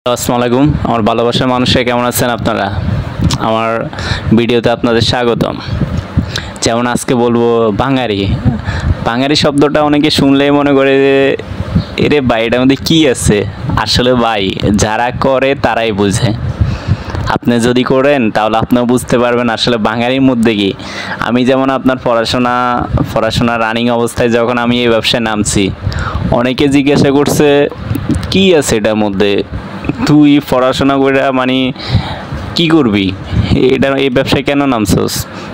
আসসালামু আলাইকুম আমার ভালোবাসার মানুষরা কেমন আছেন আপনারা আমার ভিডিওতে আপনাদের স্বাগতম। যেমন আজকে বলবো বাঙালি বাঙালি শব্দটা অনেকে শুনলেই মনে করে যে এরে ভাই এটার মধ্যে কী আছে। আসলে ভাই যারা করে তারাই বুঝে। আপনি যদি করেন তাহলে আপনিও বুঝতে পারবেন আসলে বাঙালির মধ্যে কি। আমি যেমন আপনার পড়াশোনা রানিং অবস্থায় যখন আমি এই ব্যবসায় নামছি, অনেকে জিজ্ঞাসা করছে কি আছে এটার মধ্যে, তুই পড়াশোনা করে মানে কি করবি, এই ব্যবসায় কেন নামছস।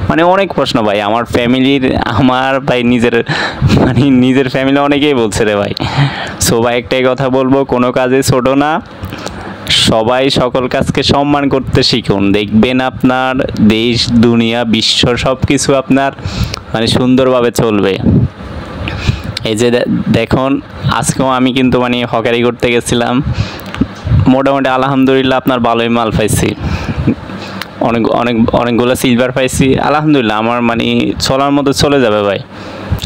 মানে অনেক প্রশ্ন ভাই আমার ফ্যামিলির, আমার ভাই নিজের ফ্যামিলি অনেকেই বলছে রে ভাই। সো ভাই একটাই কথা বলবো, কোনো কাজে ছোট না, সবাই সকল কাজকে সম্মান করতে শিখুন। দেখবেন আপনার দেশ দুনিয়া বিশ্ব সব কিছু আপনার মানে সুন্দরভাবে চলবে। এই যে দেখুন আজকেও আমি কিন্তু মানে হকারি করতে গেছিলাম, মোটামুটি আলহামদুলিল্লাহ আপনার ভালোই মাল পাইছি, অনেকগুলো সিলভার পাইছি আলহামদুলিল্লাহ। আমার মানে চলার মতো চলে যাবে ভাই।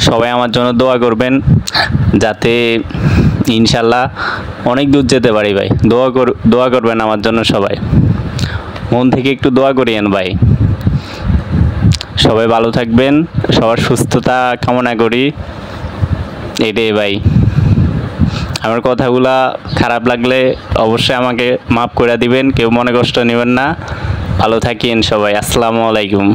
সবাই আমার জন্য দোয়া করবেন যাতে ইনশাল্লাহ অনেক দূর যেতে পারি ভাই। দোয়া করবেন আমার জন্য সবাই, মন থেকে একটু দোয়া করিয়েন ভাই। সবাই ভালো থাকবেন, সবার সুস্থতা কামনা করি। এটাই ভাই। আমার কথাগুলা খারাপ লাগলে অবশ্যই আমাকে মাফ করে দিবেন, কেউ মনে কষ্ট নেবেন না। ভালো থাকেন সবাই। আসসালামু আলাইকুম।